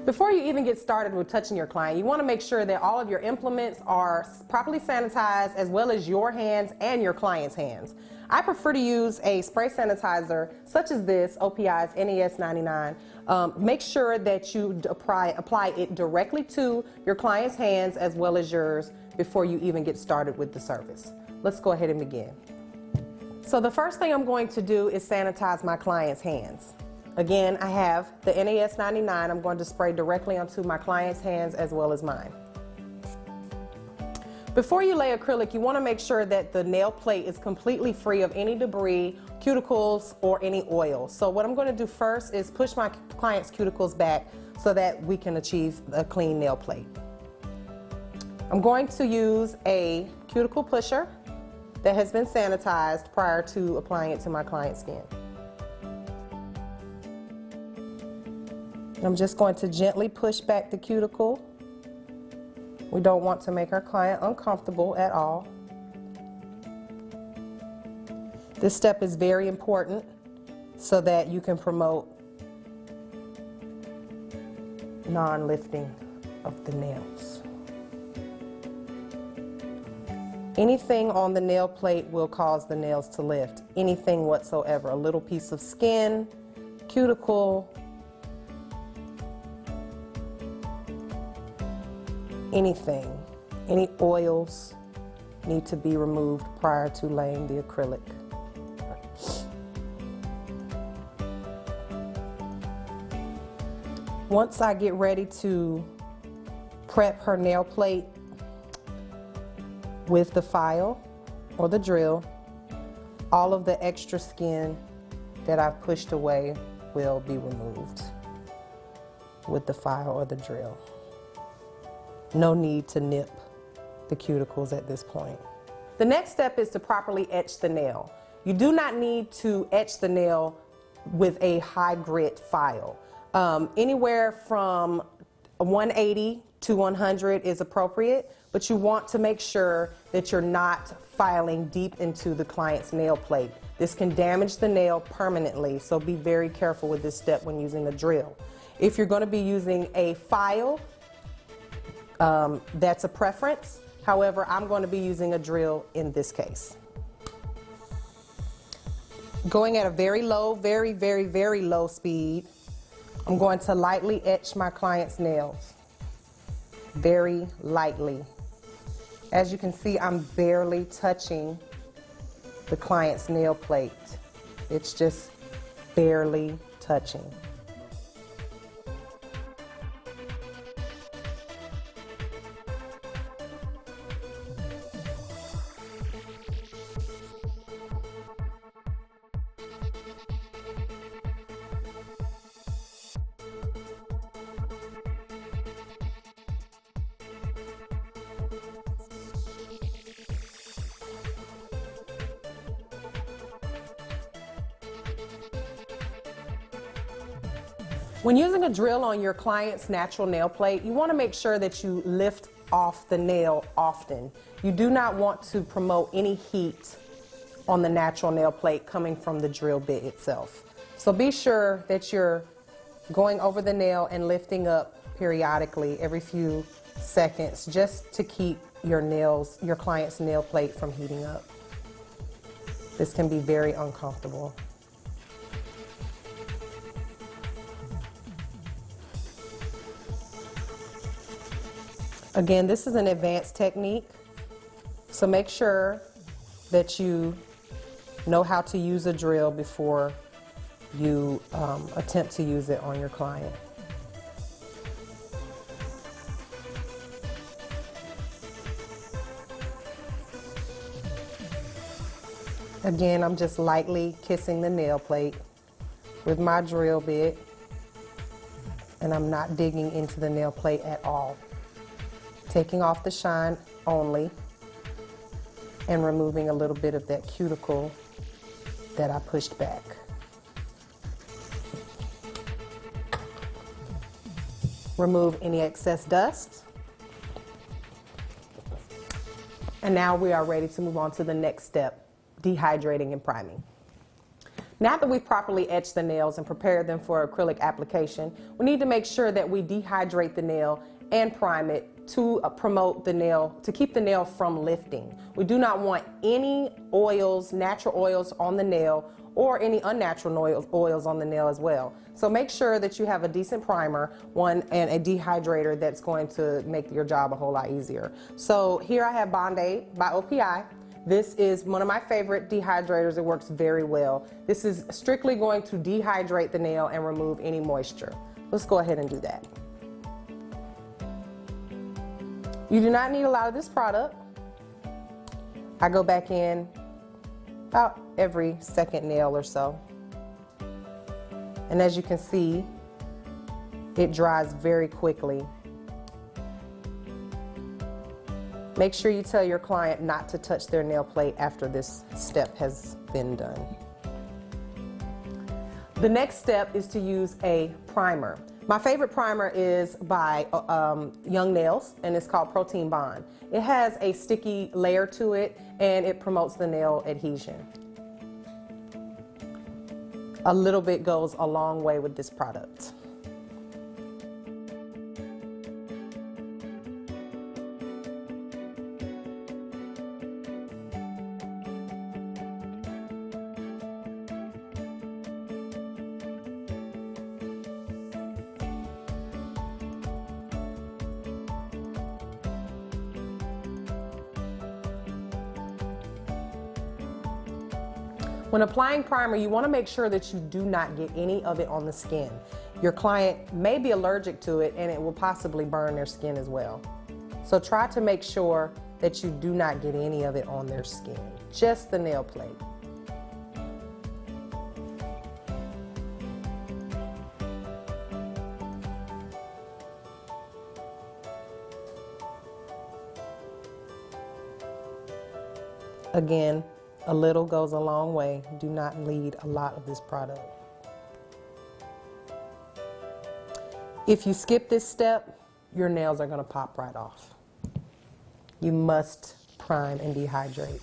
Before you even get started with touching your client, you want to make sure that all of your implements are properly sanitized, as well as your hands and your client's hands. I prefer to use a spray sanitizer such as this, OPI's NES 99. Make sure that you apply it directly to your client's hands as well as yours before you even get started with the service. Let's go ahead and begin. So the first thing I'm going to do is sanitize my client's hands. Again, I have the NES 99. I'm going to spray directly onto my client's hands as well as mine. Before you lay acrylic, you want to make sure that the nail plate is completely free of any debris, cuticles, or any oil. So what I'm going to do first is push my client's cuticles back so that we can achieve a clean nail plate. I'm going to use a cuticle pusher that has been sanitized prior to applying it to my client's skin. I'm just going to gently push back the cuticle. We don't want to make our client uncomfortable at all. This step is very important so that you can promote non-lifting of the nails. Anything on the nail plate will cause the nails to lift. Anything whatsoever. A little piece of skin, cuticle, anything, any oils need to be removed prior to laying the acrylic. Once I get ready to prep her nail plate with the file or the drill, all of the extra skin that I've pushed away will be removed with the file or the drill. No need to nip the cuticles at this point. The next step is to properly etch the nail. You do not need to etch the nail with a high grit file. Anywhere from 180 to 100 is appropriate, but you want to make sure that you're not filing deep into the client's nail plate. This can damage the nail permanently, so be very careful with this step when using a drill. If you're going to be using a file, that's a preference. However, I'm going to be using a drill in this case. Going at a very low, very low speed, I'm going to lightly etch my client's nails. Very lightly. As you can see, I'm barely touching the client's nail plate. It's just barely touching. When using a drill on your client's natural nail plate, you want to make sure that you lift off the nail often. You do not want to promote any heat on the natural nail plate coming from the drill bit itself. So be sure that you're going over the nail and lifting up periodically every few seconds just to keep your client's nail plate from heating up. This can be very uncomfortable. Again, this is an advanced technique, so make sure that you know how to use a drill before you attempt to use it on your client. Again, I'm just lightly kissing the nail plate with my drill bit, and I'm not digging into the nail plate at all. Taking off the shine only and removing a little bit of that cuticle that I pushed back. Remove any excess dust. And now we are ready to move on to the next step, dehydrating and priming. Now that we've properly etched the nails and prepared them for acrylic application, we need to make sure that we dehydrate the nail and prime it to promote the nail, to keep the nail from lifting. We do not want any oils, natural oils on the nail, or any unnatural oils on the nail as well. So make sure that you have a decent primer, one, and a dehydrator that's going to make your job a whole lot easier. So here I have Bond-Aid by OPI. This is one of my favorite dehydrators. It works very well. This is strictly going to dehydrate the nail and remove any moisture. Let's go ahead and do that. You do not need a lot of this product. I go back in about every second nail or so. And as you can see, it dries very quickly. Make sure you tell your client not to touch their nail plate after this step has been done. The next step is to use a primer. My favorite primer is by Young Nails, and it's called Protein Bond. It has a sticky layer to it, and it promotes the nail adhesion. A little bit goes a long way with this product. When applying primer, you want to make sure that you do not get any of it on the skin. Your client may be allergic to it, and it will possibly burn their skin as well. So try to make sure that you do not get any of it on their skin, just the nail plate. Again, a little goes a long way. Do not need a lot of this product. If you skip this step, your nails are going to pop right off. You must prime and dehydrate.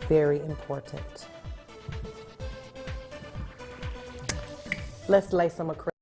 Very important. Let's lay some acrylic.